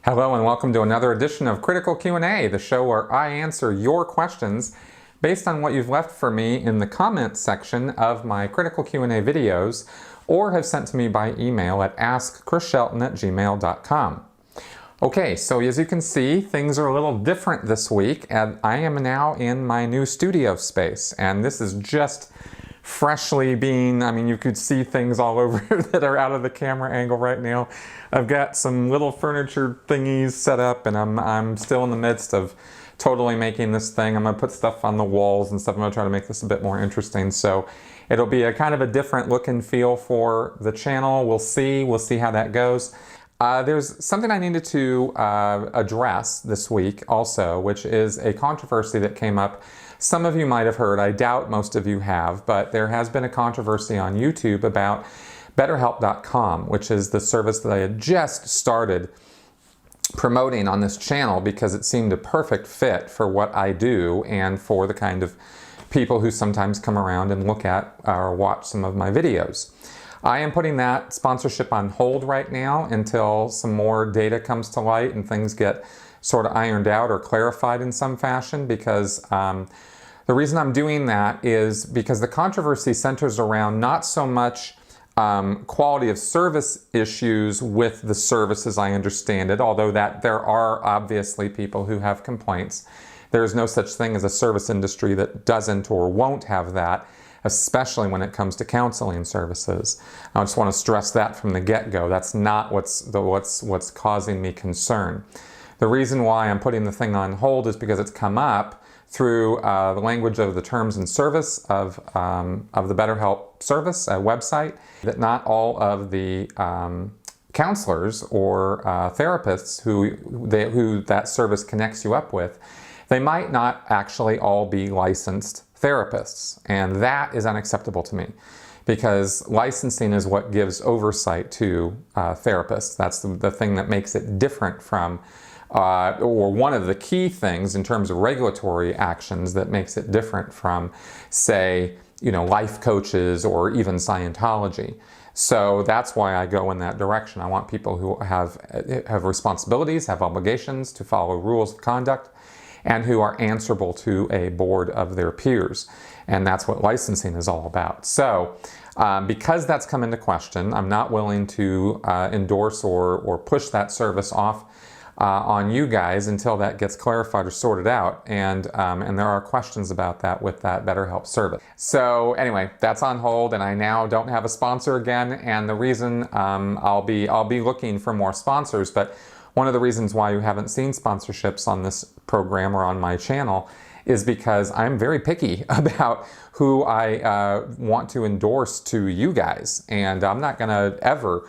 Hello and welcome to another edition of Critical Q&A, the show where I answer your questions based on what you've left for me in the comments section of my Critical Q&A videos or have sent to me by email at askchrisshelton@gmail.com. Okay, so as you can see, things are a little different this week, and I am now in my new studio space, and this is just freshly being, you could see things all over that are out of the camera angle right now. I've got some little furniture thingies set up, and I'm still in the midst of totally making this thing. I'm gonna put stuff on the walls and stuff. I'm gonna try to make this a bit more interesting. So it'll be a kind of a different look and feel for the channel. We'll see how that goes. There's something I needed to address this week also, which is a controversy that came up. Some of you might have heard, I doubt most of you have, but there has been a controversy on YouTube about BetterHelp.com, which is the service that I had just started promoting on this channel because it seemed a perfect fit for what I do and for the kind of people who sometimes come around and look at or watch some of my videos. I am putting that sponsorship on hold right now until some more data comes to light and things get sort of ironed out or clarified in some fashion, because the reason I'm doing that is because the controversy centers around not so much quality of service issues with the service as I understand it, although that there are obviously people who have complaints. There is no such thing as a service industry that doesn't or won't have that, especially when it comes to counseling services. I just want to stress that from the get-go. That's not what's causing me concern. The reason why I'm putting the thing on hold is because it's come up through the language of the terms and service of the BetterHelp service website, that not all of the counselors or therapists who that service connects you up with, they might not actually all be licensed therapists, and that is unacceptable to me, because licensing is what gives oversight to therapists. That's the thing that makes it different from or one of the key things in terms of regulatory actions that makes it different from, say, life coaches or even Scientology. So that's why I go in that direction. I want people who have responsibilities, have obligations to follow rules of conduct, and who are answerable to a board of their peers. And that's what licensing is all about. So because that's come into question, I'm not willing to endorse or push that service off on you guys until that gets clarified or sorted out, and there are questions about that with that BetterHelp service. So anyway, that's on hold, and I now don't have a sponsor again. And the reason I'll be looking for more sponsors, but one of the reasons why you haven't seen sponsorships on this program or on my channel is because I'm very picky about who I want to endorse to you guys, and I'm not gonna ever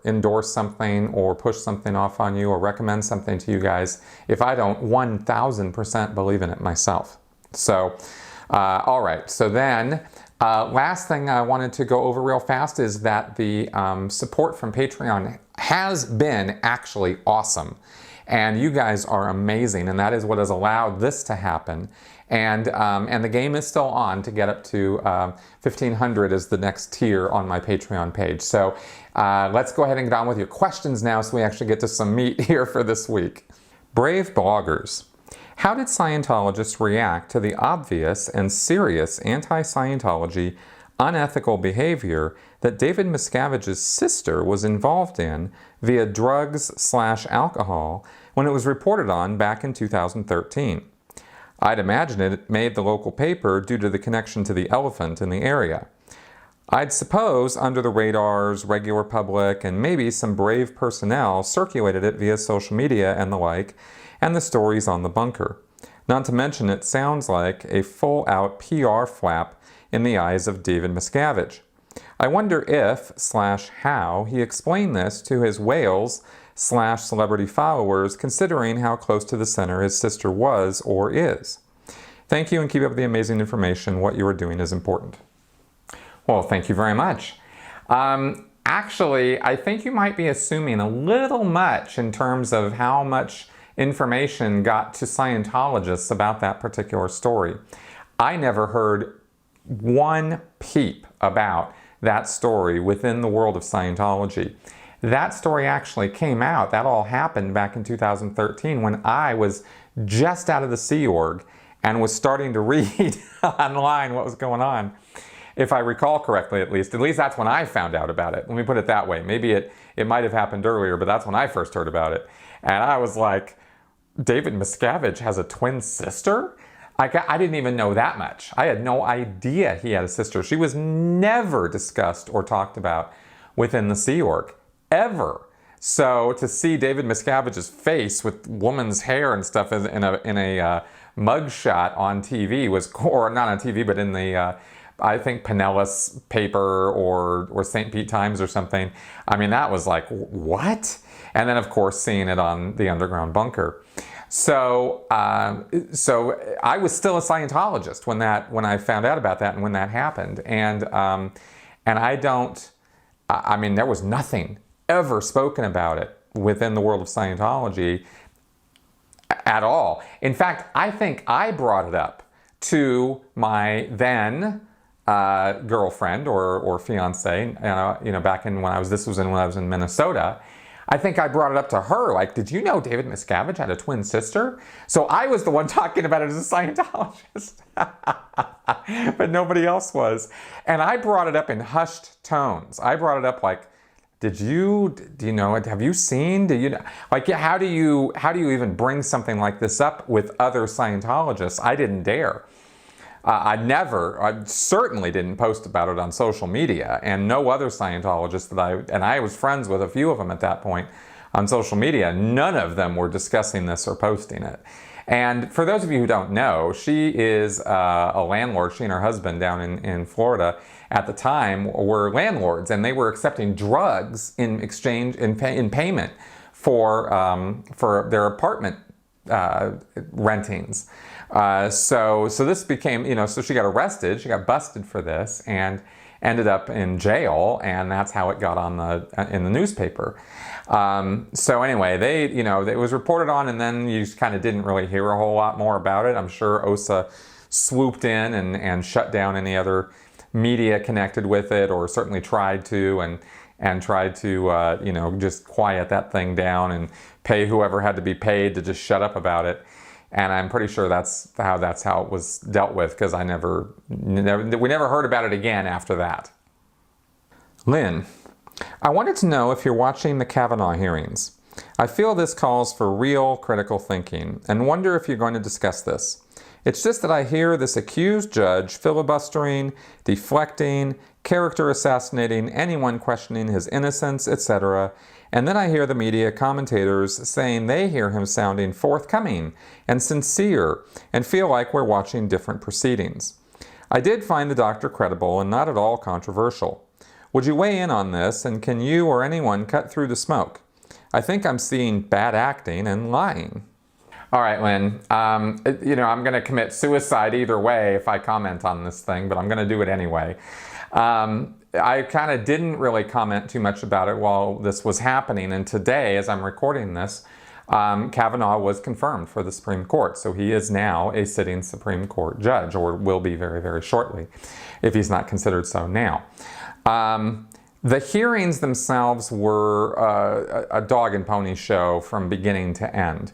endorse something or push something off on you or recommend something to you guys if I don't 1000% believe in it myself. So, all right, so then last thing I wanted to go over real fast is that the support from Patreon has been actually awesome. And you guys are amazing, and that is what has allowed this to happen. And the game is still on to get up to 1,500 is the next tier on my Patreon page. So let's go ahead and get on with your questions now so we actually get to some meat here for this week. Brave bloggers. How did Scientologists react to the obvious and serious anti-Scientology unethical behavior that David Miscavige's sister was involved in via drugs/alcohol when it was reported on back in 2013? I'd imagine it made the local paper due to the connection to the elephant in the area. I'd suppose under the radars, regular public, and maybe some brave personnel circulated it via social media and the like, and the stories on the bunker. Not to mention, it sounds like a full-out PR flap in the eyes of David Miscavige. I wonder if/how he explained this to his whales/celebrity followers, considering how close to the center his sister was or is. Thank you, and keep up the amazing information. What you are doing is important. Well, thank you very much. Actually, I think you might be assuming a little much in terms of how much information got to Scientologists about that particular story. I never heard one peep about that story within the world of Scientology. that story actually came out. That all happened back in 2013 when I was just out of the Sea Org and was starting to read online what was going on. If I recall correctly, at least that's when I found out about it. Let me put it that way. Maybe it might have happened earlier, but that's when I first heard about it. And I was like, David Miscavige has a twin sister? I didn't even know that much. I had no idea he had a sister. She was never discussed or talked about within the Sea Org, ever. So to see David Miscavige's face with woman's hair and stuff in a mug shot on TV or not on TV, but in the I think Pinellas paper or St. Pete Times or something. I mean, that was like, what? And then, of course, seeing it on the Underground Bunker. So I was still a Scientologist when I found out about that and when that happened. And I mean, there was nothing ever spoken about it within the world of Scientology at all. In fact, I think I brought it up to my then girlfriend or fiance, back in when I was in Minnesota. I think I brought it up to her, like, did you know David Miscavige had a twin sister? So I was the one talking about it as a Scientologist, but nobody else was. And I brought it up in hushed tones. I brought it up like, do you know it? Have you seen? Do you know? Like, how do you even bring something like this up with other Scientologists? I didn't dare. I certainly didn't post about it on social media, and no other Scientologist I was friends with a few of them at that point on social media, none of them were discussing this or posting it. And for those of you who don't know, she is a landlord. She and her husband down in Florida at the time were landlords, and they were accepting drugs in exchange, in payment for their apartment rentings. So this became, so she got arrested, she got busted for this and ended up in jail, and that's how it got in the newspaper. So anyway, it was reported on, and then you just kind of didn't really hear a whole lot more about it. I'm sure OSA swooped in and shut down any other media connected with it, or certainly tried to, and tried to, just quiet that thing down and pay whoever had to be paid to just shut up about it. And I'm pretty sure that's how it was dealt with, because we never heard about it again after that. Lynn, I wanted to know if you're watching the Kavanaugh hearings. I feel this calls for real critical thinking and wonder if you're going to discuss this. It's just that I hear this accused judge filibustering, deflecting, character assassinating anyone questioning his innocence, etc., and then I hear the media commentators saying they hear him sounding forthcoming and sincere and feel like we're watching different proceedings. I did find the doctor credible and not at all controversial. Would you weigh in on this, and can you or anyone cut through the smoke? I think I'm seeing bad acting and lying. All right, Lynn, I'm going to commit suicide either way if I comment on this thing, but I'm going to do it anyway. I kind of didn't really comment too much about it while this was happening, and today, as I'm recording this, Kavanaugh was confirmed for the Supreme Court, so he is now a sitting Supreme Court judge, or will be very, very shortly, if he's not considered so now. The hearings themselves were a dog and pony show from beginning to end.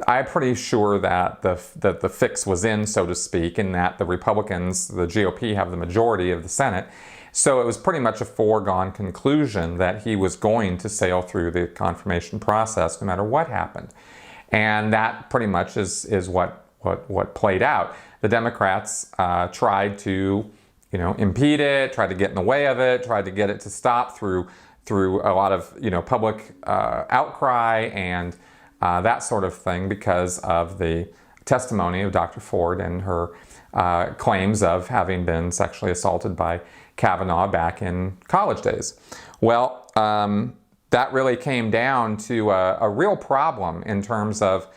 I'm pretty sure that the fix was in, so to speak, in that the Republicans, the GOP, have the majority of the Senate. So it was pretty much a foregone conclusion that he was going to sail through the confirmation process no matter what happened. And that pretty much is what played out. The Democrats tried to impede it, tried to get in the way of it, tried to get it to stop through a lot of public outcry and that sort of thing, because of the testimony of Dr. Ford and her claims of having been sexually assaulted by Kavanaugh back in college days. Well, that really came down to a real problem in terms of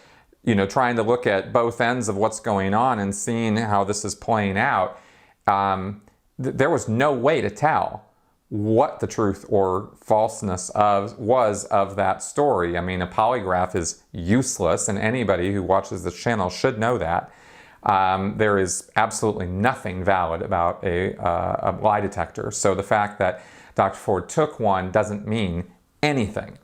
trying to look at both ends of what's going on and seeing how this is playing out. There was no way to tell what the truth or falseness was of that story. I mean, a polygraph is useless, and anybody who watches this channel should know that. There is absolutely nothing valid about a lie detector. So the fact that Dr. Ford took one doesn't mean anything.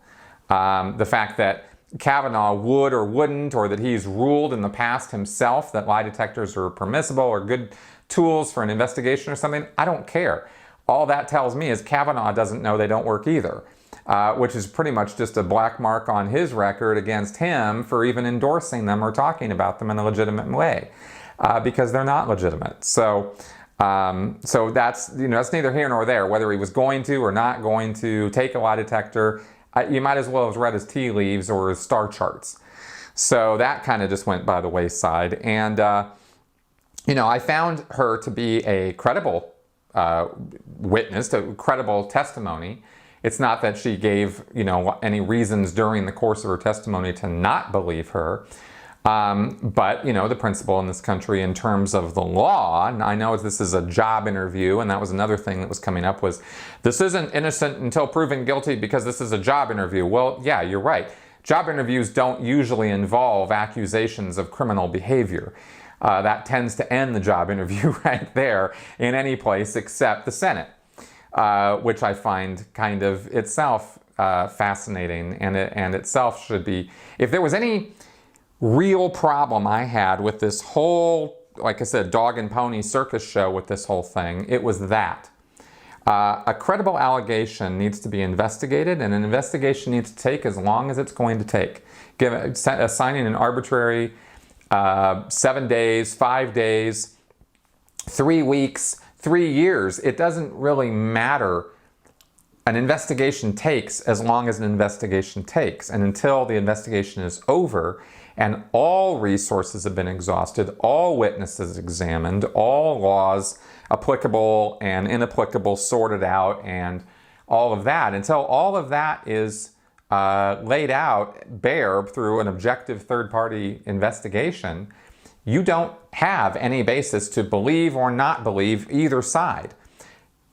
The fact that Kavanaugh would or wouldn't, or that he's ruled in the past himself that lie detectors are permissible or good tools for an investigation or something, I don't care. All that tells me is Kavanaugh doesn't know they don't work either, which is pretty much just a black mark on his record against him for even endorsing them or talking about them in a legitimate way, because they're not legitimate. So that's, that's neither here nor there, whether he was going to or not going to take a lie detector. You might as well have read his tea leaves or his star charts. So that kind of just went by the wayside. And, I found her to be a credible witness, to credible testimony. It's not that she gave, any reasons during the course of her testimony to not believe her. But, the principle in this country in terms of the law, and I know this is a job interview, and that was another thing that was coming up, was this isn't innocent until proven guilty because this is a job interview. Well, yeah, you're right. Job interviews don't usually involve accusations of criminal behavior. That tends to end the job interview right there in any place except the Senate, which I find kind of itself fascinating, and itself should be, if there was any real problem I had with this whole, like I said, dog and pony circus show with this whole thing, it was that. A credible allegation needs to be investigated, and an investigation needs to take as long as it's going to take. Assigning an arbitrary 7 days, 5 days, 3 weeks, 3 years, it doesn't really matter. An investigation takes as long as an investigation takes, and until the investigation is over and all resources have been exhausted, all witnesses examined, all laws applicable and inapplicable sorted out, and all of that, until all of that is laid out bare through an objective third-party investigation, you don't have any basis to believe or not believe either side.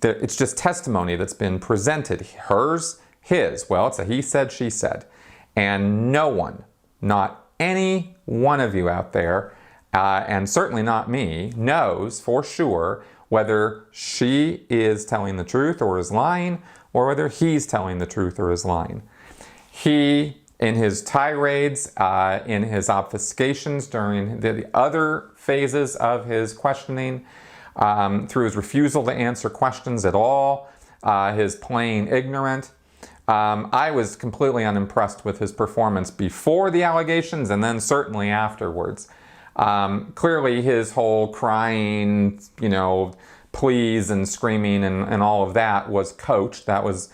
It's just testimony that's been presented. Hers, his. Well, it's a he said, she said. And no one, not any one of you out there, and certainly not me, knows for sure whether she is telling the truth or is lying, or whether he's telling the truth or is lying. He, in his tirades, in his obfuscations during the other phases of his questioning, through his refusal to answer questions at all, his plain ignorance, I was completely unimpressed with his performance before the allegations and then certainly afterwards. Clearly his whole crying, pleas and screaming and all of that was coached. That was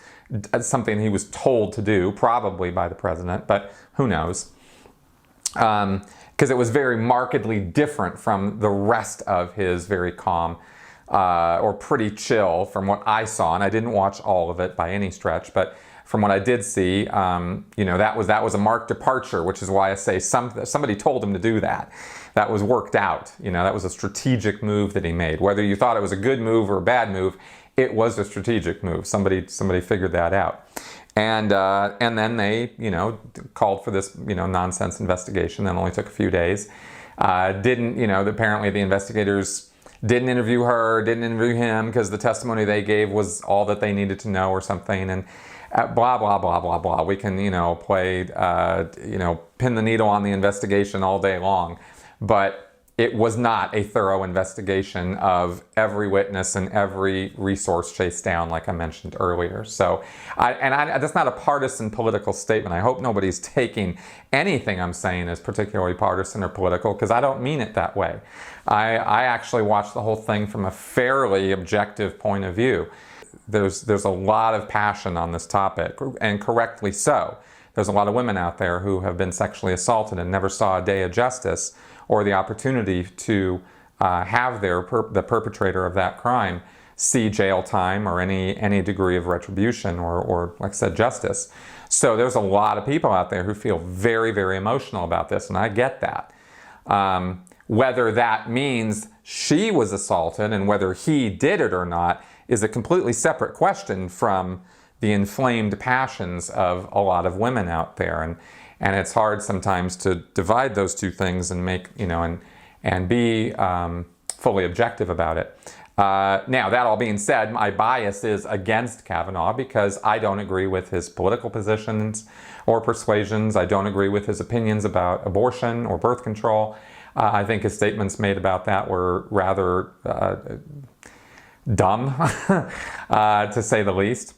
something he was told to do, probably by the president, but who knows. Because it was very markedly different from the rest of his very calm or pretty chill from what I saw, and I didn't watch all of it by any stretch, but from what I did see, that was a marked departure, which is why I say somebody told him to do that. That was worked out. That was a strategic move that he made. Whether you thought it was a good move or a bad move, it was a strategic move. Somebody figured that out. And then they, called for this, nonsense investigation that only took a few days. Apparently the investigators didn't interview her, didn't interview him because the testimony they gave was all that they needed to know or something. And blah, blah, blah, blah, blah. We can, play, pin the needle on the investigation all day long. But it was not a thorough investigation of every witness and every resource chased down, like I mentioned earlier. So, that's not a partisan political statement. I hope nobody's taking anything I'm saying as particularly partisan or political, because I don't mean it that way. I actually watched the whole thing from a fairly objective point of view. There's a lot of passion on this topic, and correctly so. There's a lot of women out there who have been sexually assaulted and never saw a day of justice or the opportunity to have the perpetrator of that crime see jail time or any degree of retribution or, like I said, justice. So there's a lot of people out there who feel very, very emotional about this, and I get that. Whether that means she was assaulted and whether he did it or not is a completely separate question from the inflamed passions of a lot of women out there. And it's hard sometimes to divide those two things and make, and be fully objective about it. Now, that all being said, my bias is against Kavanaugh because I don't agree with his political positions or persuasions. I don't agree with his opinions about abortion or birth control. I think his statements made about that were rather dumb, to say the least.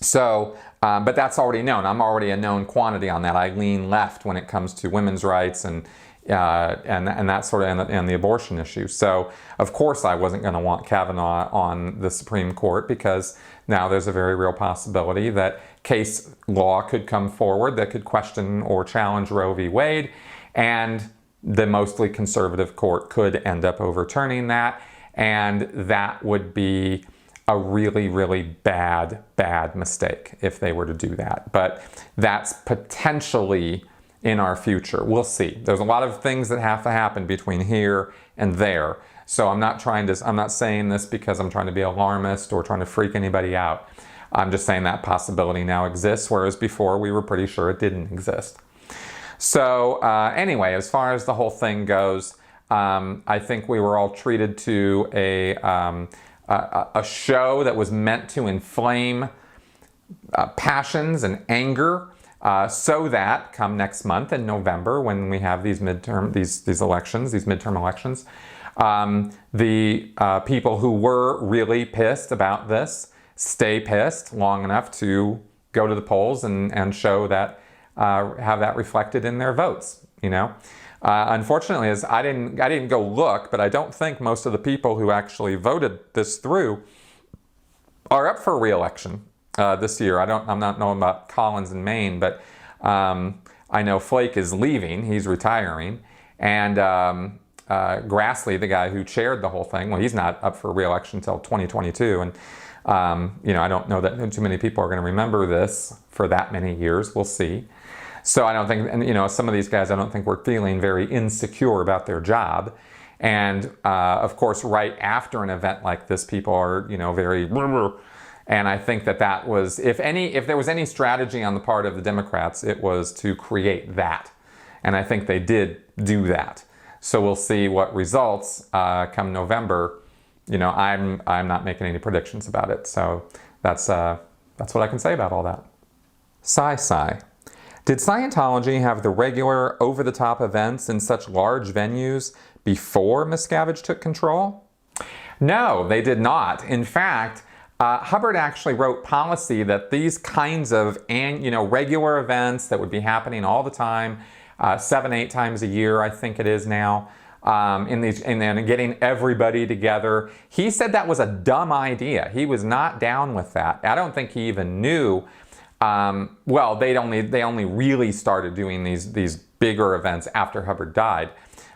So, but that's already known. I'm already a known quantity on that. I lean left when it comes to women's rights and that sort of, and the abortion issue. So, of course, I wasn't going to want Kavanaugh on the Supreme Court because now there's a very real possibility that case law could come forward that could question or challenge Roe v. Wade, and the mostly conservative court could end up overturning that, and that would be a really, really bad mistake if they were to do that. But that's potentially in our future. We'll see. There's a lot of things that have to happen between here and there. So I'm not saying this because I'm trying to be alarmist or trying to freak anybody out. I'm just saying that possibility now exists, whereas before we were pretty sure it didn't exist. So anyway, as far as the whole thing goes, I think we were all treated to a show that was meant to inflame passions and anger, so that come next month in November, when we have these midterm elections, the people who were really pissed about this stay pissed long enough to go to the polls and show that, have that reflected in their votes. You know, unfortunately, as I didn't go look, but I don't think most of the people who actually voted this through are up for re-election this year. I'm not knowing about Collins in Maine, but I know Flake is leaving. He's retiring, and Grassley, the guy who chaired the whole thing, well, he's not up for re-election until 2022, and you know, I don't know that too many people are going to remember this for that many years. We'll see. So I don't think, and you know, some of these guys, I don't think were feeling very insecure about their job. And of course, right after an event like this, people are, you know, very, and I think that was, if there was any strategy on the part of the Democrats, it was to create that. And I think they did do that. So we'll see what results come November. You know, I'm not making any predictions about it. So that's what I can say about all that. Sigh. Did Scientology have the regular over-the-top events in such large venues before Miscavige took control? No, they did not. In fact, Hubbard actually wrote policy that these kinds of regular events that would be happening all the time, 7-8 times a year, I think it is now, and then getting everybody together. He said that was a dumb idea. He was not down with that. I don't think he even knew. Well, they only really started doing these bigger events after Hubbard died.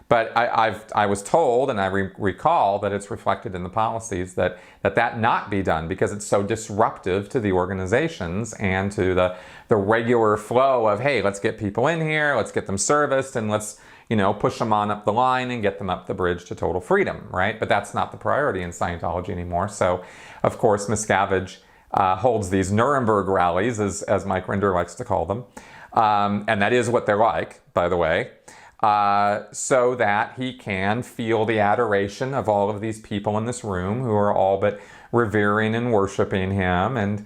But I was told, and I recall that it's reflected in the policies that not be done because it's so disruptive to the organizations and to the regular flow of, hey, let's get people in here, let's get them serviced, and let's, you know, push them on up the line and get them up the bridge to total freedom, right? But that's not the priority in Scientology anymore. So, of course, Miscavige holds these Nuremberg rallies, as Mike Rinder likes to call them. And that is what they're like, by the way. So that he can feel the adoration of all of these people in this room who are all but revering and worshiping him, and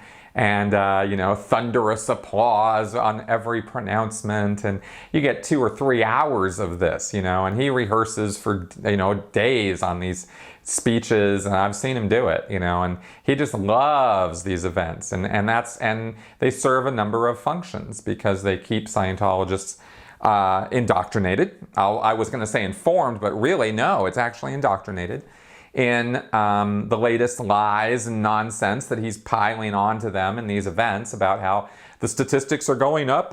you know, thunderous applause on every pronouncement, and you get 2 or 3 hours of this, you know, and he rehearses for, you know, days on these speeches, and I've seen him do it, you know, and he just loves these events, and they serve a number of functions because they keep Scientologists indoctrinated. I was going to say informed, but really, no, it's actually indoctrinated in the latest lies and nonsense that he's piling onto them in these events about how the statistics are going up,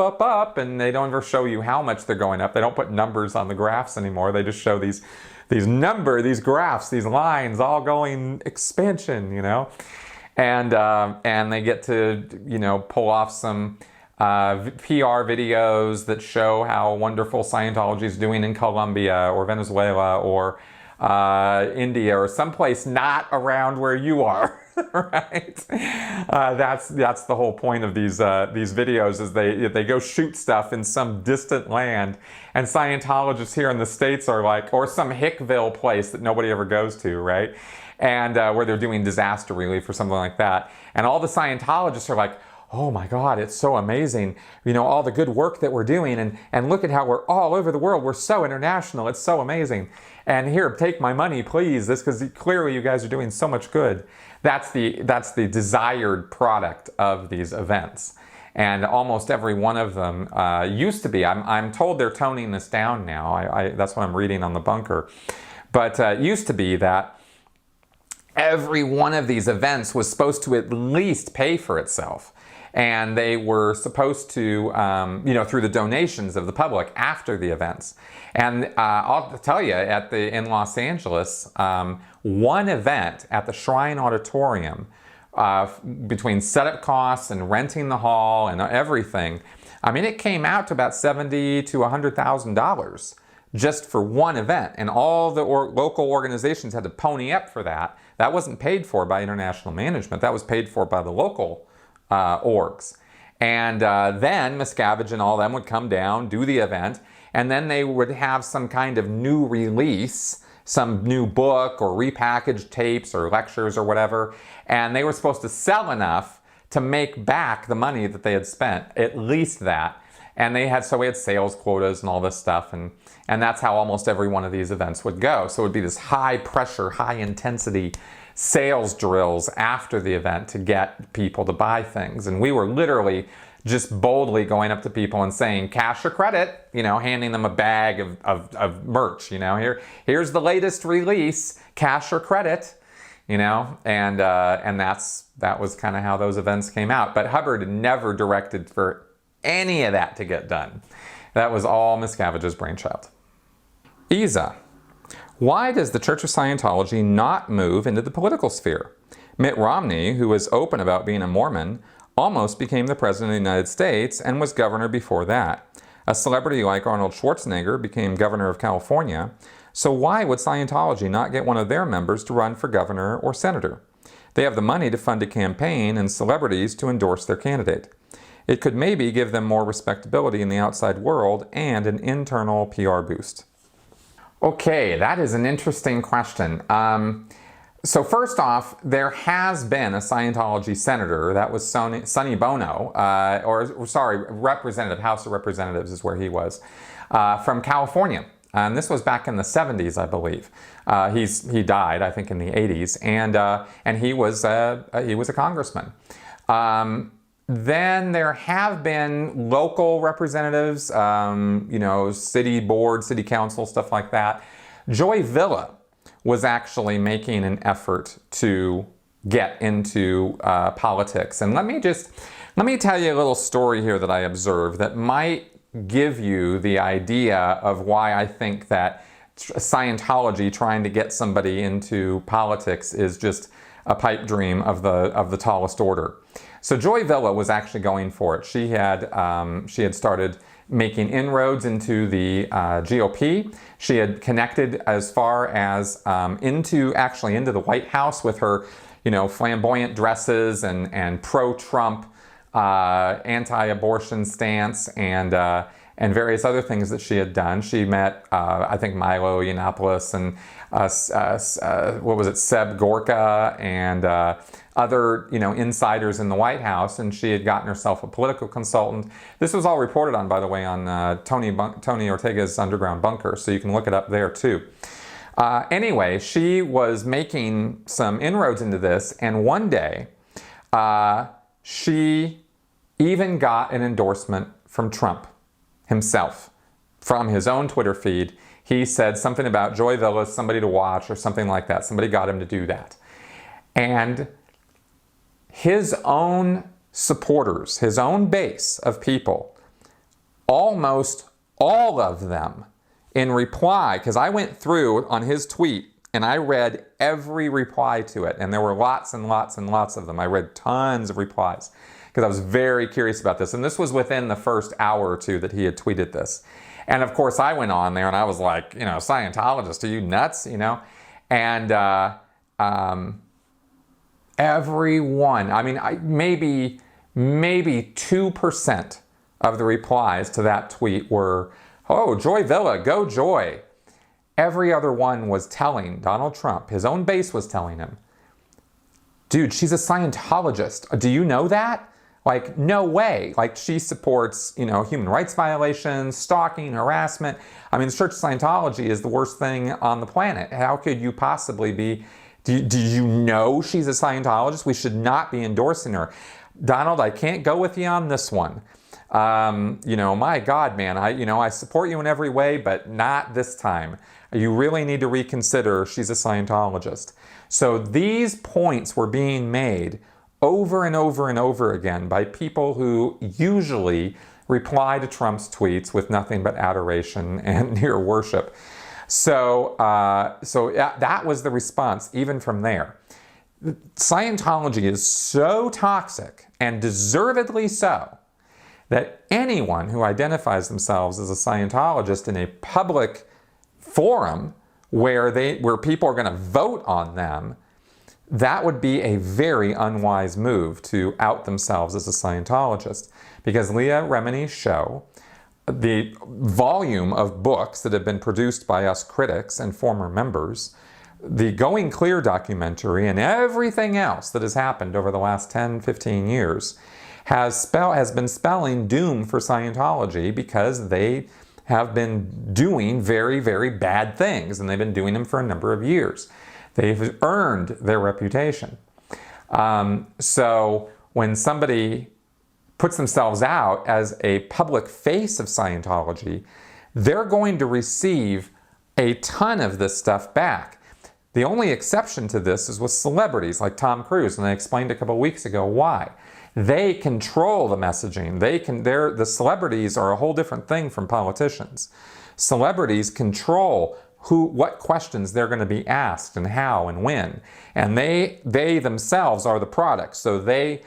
and they don't ever show you how much they're going up. They don't put numbers on the graphs anymore. They just show these graphs, these lines all going expansion, you know, and they get to, you know, pull off some PR videos that show how wonderful Scientology is doing in Colombia or Venezuela or India, or someplace not around where you are, right? That's the whole point of these videos, is they go shoot stuff in some distant land, and Scientologists here in the States are like, or some Hickville place that nobody ever goes to, right? And where they're doing disaster relief or something like that. And all the Scientologists are like, oh my God, it's so amazing. You know, all the good work that we're doing, and look at how we're all over the world. We're so international. It's so amazing. And here, take my money, please. This, because clearly you guys are doing so much good. That's the desired product of these events. And almost every one of them used to be. I'm told they're toning this down now. That's what I'm reading on the bunker. But it used to be that every one of these events was supposed to at least pay for itself. And they were supposed to, through the donations of the public after the events. And I'll tell you, in Los Angeles, one event at the Shrine Auditorium, between setup costs and renting the hall and everything, I mean, it came out to about $70,000 to $100,000 just for one event. And all the local organizations had to pony up for that. That wasn't paid for by international management. That was paid for by the local orgs. And then Miscavige and all them would come down, do the event, and then they would have some kind of new release, some new book or repackaged tapes or lectures or whatever, and they were supposed to sell enough to make back the money that they had spent, at least that. And we had sales quotas and all this stuff, and that's how almost every one of these events would go. So it would be this high pressure, high intensity sales drills after the event to get people to buy things. And we were literally just boldly going up to people and saying, cash or credit, handing them a bag of merch, here's the latest release, cash or credit, and that was kind of how those events came out. But Hubbard never directed for any of that to get done. That was all Miscavige's brainchild. Isa. Why does the Church of Scientology not move into the political sphere? Mitt Romney, who was open about being a Mormon, almost became the President of the United States and was governor before that. A celebrity like Arnold Schwarzenegger became governor of California. So why would Scientology not get one of their members to run for governor or senator? They have the money to fund a campaign and celebrities to endorse their candidate. It could maybe give them more respectability in the outside world and an internal PR boost. Okay, that is an interesting question. So first off, there has been a Scientology senator, that was Sonny Bono, Representative, House of Representatives is where he was, from California. And this was back in the 70s, I believe. He died, I think, in the 80s, and he was a congressman. Then there have been local representatives, city board, city council, stuff like that. Joy Villa was actually making an effort to get into politics. And let me tell you a little story here that I observed that might give you the idea of why I think that Scientology trying to get somebody into politics is just a pipe dream of the tallest order. So Joy Villa was actually going for it. She had started making inroads into the GOP. She had connected as far as into the White House with her, flamboyant dresses and pro-Trump, anti-abortion stance and various other things that she had done. She met, I think, Milo Yiannopoulos and Seb Gorka and other, insiders in the White House, and she had gotten herself a political consultant. This was all reported on, by the way, on Tony Ortega's Underground Bunker, so you can look it up there too. Anyway, she was making some inroads into this, and one day she even got an endorsement from Trump himself, from his own Twitter feed. He said something about Joy Villa, somebody to watch, or something like that. Somebody got him to do that. And his own supporters, his own base of people, almost all of them in reply, because I went through on his tweet and I read every reply to it, and there were lots and lots and lots of them. I read tons of replies because I was very curious about this. And this was within the first hour or two that he had tweeted this. And of course, I went on there and I was like, Scientologist, are you nuts? And everyone, maybe 2% of the replies to that tweet were, oh, Joy Villa, go Joy. Every other one was telling Donald Trump, his own base was telling him, dude, she's a Scientologist. Do you know that? Like, no way. Like, she supports, human rights violations, stalking, harassment. The Church of Scientology is the worst thing on the planet. How could you possibly be? Do you know she's a Scientologist? We should not be endorsing her. Donald, I can't go with you on this one. My God, man, I support you in every way, but not this time. You really need to reconsider she's a Scientologist. So these points were being made over and over and over again by people who usually reply to Trump's tweets with nothing but adoration and near worship. So that was the response, even from there. Scientology is so toxic, and deservedly so, that anyone who identifies themselves as a Scientologist in a public forum where people are going to vote on them, that would be a very unwise move to out themselves as a Scientologist. Because Leah Remini's show, the volume of books that have been produced by us critics and former members, the Going Clear documentary, and everything else that has happened over the last 10, 15 years has been spelling doom for Scientology, because they have been doing very, very bad things, and they've been doing them for a number of years. They've earned their reputation. So when somebody puts themselves out as a public face of Scientology, they're going to receive a ton of this stuff back. The only exception to this is with celebrities like Tom Cruise, and I explained a couple weeks ago why. They control the messaging. The celebrities are a whole different thing from politicians. Celebrities control what questions they're going to be asked and how and when. And they themselves are the product. So they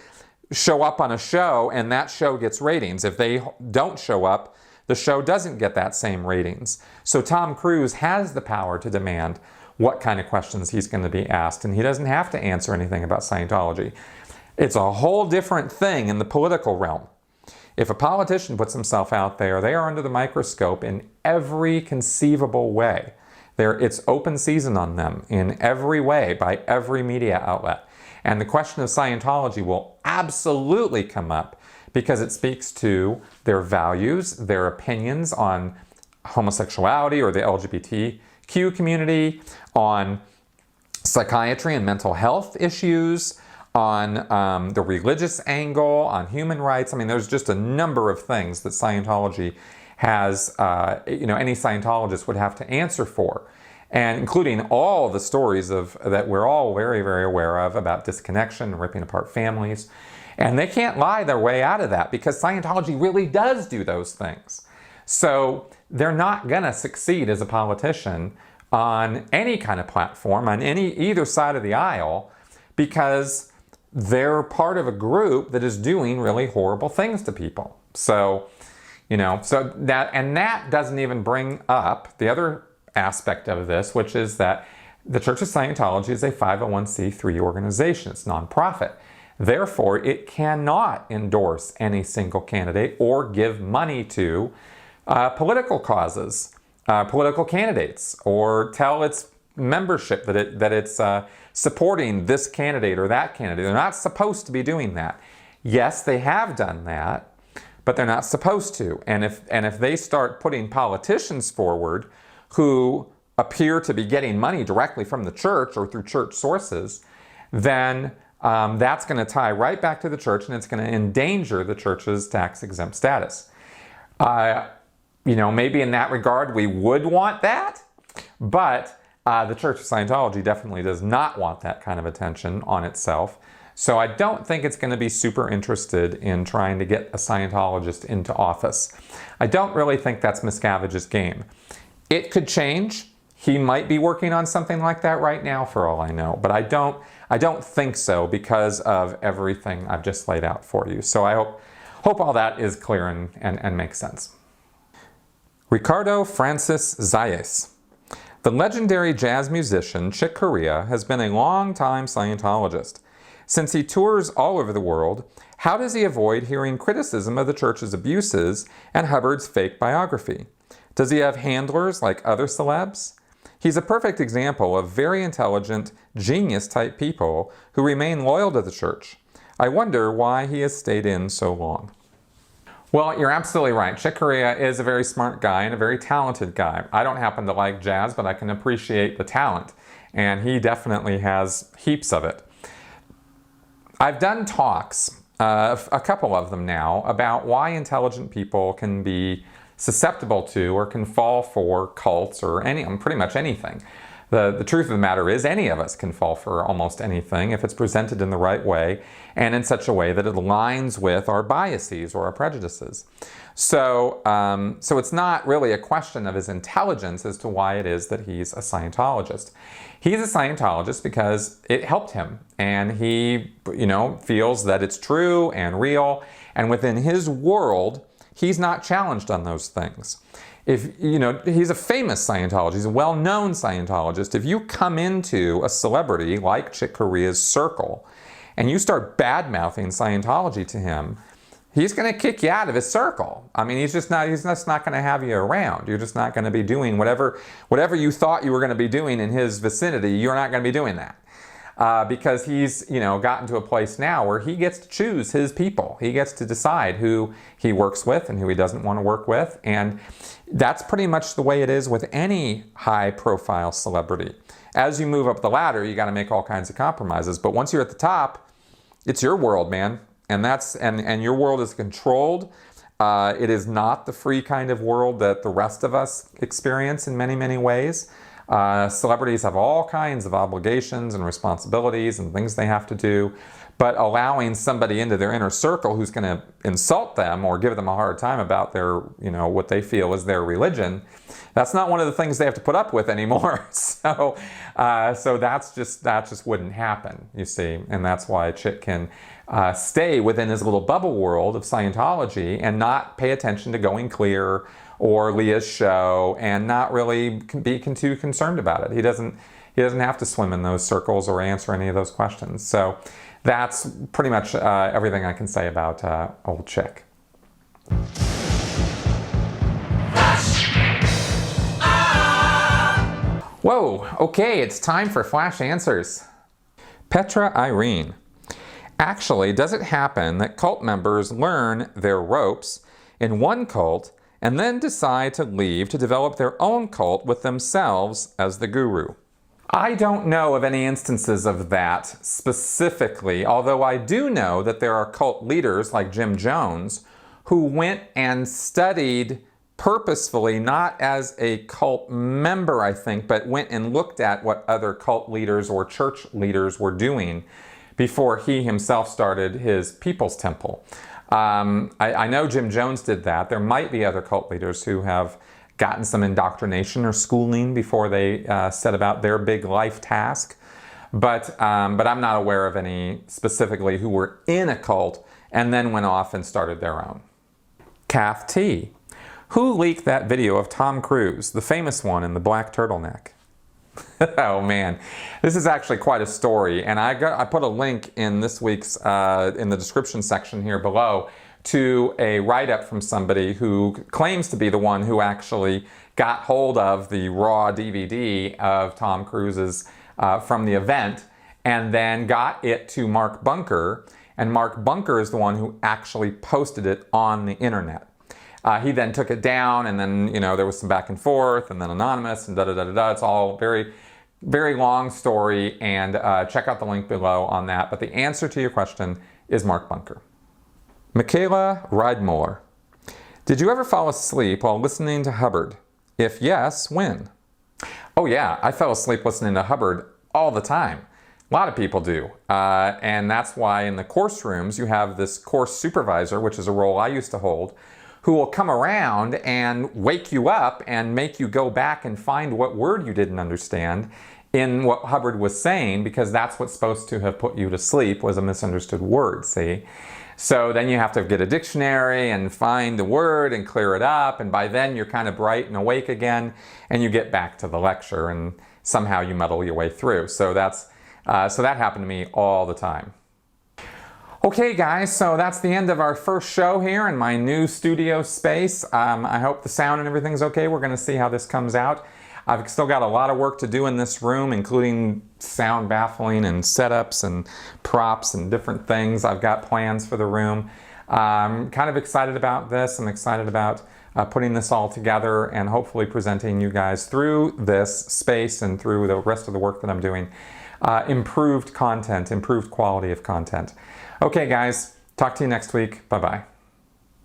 show up on a show and that show gets ratings. If they don't show up, the show doesn't get that same ratings. So Tom Cruise has the power to demand what kind of questions he's going to be asked, and he doesn't have to answer anything about Scientology. It's a whole different thing in the political realm. If a politician puts himself out there, they are under the microscope in every conceivable way. It's open season on them in every way by every media outlet. And the question of Scientology will absolutely come up because it speaks to their values, their opinions on homosexuality or the LGBTQ community, on psychiatry and mental health issues, on the religious angle, on human rights. There's just a number of things that Scientology has, any Scientologist would have to answer for, and including all the stories that we're all very, very aware of about disconnection and ripping apart families. And they can't lie their way out of that because Scientology really does do those things. So they're not going to succeed as a politician on any kind of platform, on either side of the aisle, because they're part of a group that is doing really horrible things to people. So, that doesn't even bring up the other aspect of this, which is that the Church of Scientology is a 501c3 organization. It's nonprofit. Therefore, it cannot endorse any single candidate or give money to political causes, political candidates, or tell its membership that it's supporting this candidate or that candidate. They're not supposed to be doing that. Yes, they have done that, but they're not supposed to. And if they start putting politicians forward who appear to be getting money directly from the church or through church sources, then that's going to tie right back to the church, and it's going to endanger the church's tax-exempt status. Maybe in that regard we would want that, but the Church of Scientology definitely does not want that kind of attention on itself. So I don't think it's going to be super interested in trying to get a Scientologist into office. I don't really think that's Miscavige's game. It could change. He might be working on something like that right now, for all I know. But I don't think so because of everything I've just laid out for you. So I hope all that is clear and makes sense. Ricardo Francis Zayas. The legendary jazz musician Chick Corea has been a long-time Scientologist. Since he tours all over the world, how does he avoid hearing criticism of the church's abuses and Hubbard's fake biography? Does he have handlers like other celebs? He's a perfect example of very intelligent, genius-type people who remain loyal to the church. I wonder why he has stayed in so long. Well, you're absolutely right. Chick Corea is a very smart guy and a very talented guy. I don't happen to like jazz, but I can appreciate the talent, and he definitely has heaps of it. I've done talks, a couple of them now, about why intelligent people can be susceptible to or can fall for cults or pretty much anything. The truth of the matter is any of us can fall for almost anything if it's presented in the right way and in such a way that it aligns with our biases or our prejudices. So it's not really a question of his intelligence as to why it is that he's a Scientologist. He's a Scientologist because it helped him, and he, feels that it's true and real, and within his world, he's not challenged on those things. He's a famous Scientologist, he's a well-known Scientologist. If you come into a celebrity like Chick Corea's circle and you start bad-mouthing Scientology to him, he's going to kick you out of his circle. I mean, he's just not going to have you around. You're just not going to be doing whatever you thought you were going to be doing in his vicinity. You're not going to be doing that. Because he's, gotten to a place now where he gets to choose his people. He gets to decide who he works with and who he doesn't want to work with. And that's pretty much the way it is with any high-profile celebrity. As you move up the ladder, you got to make all kinds of compromises. But once you're at the top, it's your world, man. And your world is controlled. It is not the free kind of world that the rest of us experience in many, many ways. Celebrities have all kinds of obligations and responsibilities and things they have to do, but allowing somebody into their inner circle who's going to insult them or give them a hard time about their, what they feel is their religion, that's not one of the things they have to put up with anymore. So that just wouldn't happen, you see, and that's why Chick can stay within his little bubble world of Scientology and not pay attention to Going Clear or Leah's show and not really be too concerned about it. He doesn't have to swim in those circles or answer any of those questions. So that's pretty much everything I can say about old Chick. Whoa, okay, it's time for Flash Answers. Petra Irene. Actually, does it happen that cult members learn their ropes in one cult and then decide to leave to develop their own cult with themselves as the guru? I don't know of any instances of that specifically, although I do know that there are cult leaders like Jim Jones who went and studied purposefully, not as a cult member, I think, but went and looked at what other cult leaders or church leaders were doing before he himself started his People's Temple. I know Jim Jones did that. There might be other cult leaders who have gotten some indoctrination or schooling before they set about their big life task. But I'm not aware of any specifically who were in a cult and then went off and started their own. Kath T. Who leaked that video of Tom Cruise, the famous one in the black turtleneck? Oh man, this is actually quite a story, and I put a link in this week's in the description section here below to a write-up from somebody who claims to be the one who actually got hold of the raw DVD of Tom Cruise's from the event and then got it to Mark Bunker, and Mark Bunker is the one who actually posted it on the internet. He then took it down, and then, there was some back and forth, and then anonymous, and da-da-da-da-da. It's all very, very long story, and check out the link below on that. But the answer to your question is Mark Bunker. Michaela Ridemore. Did you ever fall asleep while listening to Hubbard? If yes, when? Oh yeah, I fell asleep listening to Hubbard all the time. A lot of people do. And that's why in the course rooms you have this course supervisor, which is a role I used to hold, who will come around and wake you up and make you go back and find what word you didn't understand in what Hubbard was saying, because that's what's supposed to have put you to sleep, was a misunderstood word, see? So then you have to get a dictionary and find the word and clear it up, and by then you're kind of bright and awake again, and you get back to the lecture, and somehow you muddle your way through. So that happened to me all the time. Okay guys, so that's the end of our first show here in my new studio space. I hope the sound and everything's okay. We're going to see how this comes out. I've still got a lot of work to do in this room, including sound baffling and setups and props and different things. I've got plans for the room. I'm kind of excited about this. I'm excited about putting this all together and hopefully presenting you guys through this space and through the rest of the work that I'm doing. Improved content, improved quality of content. Okay guys, talk to you next week. Bye-bye.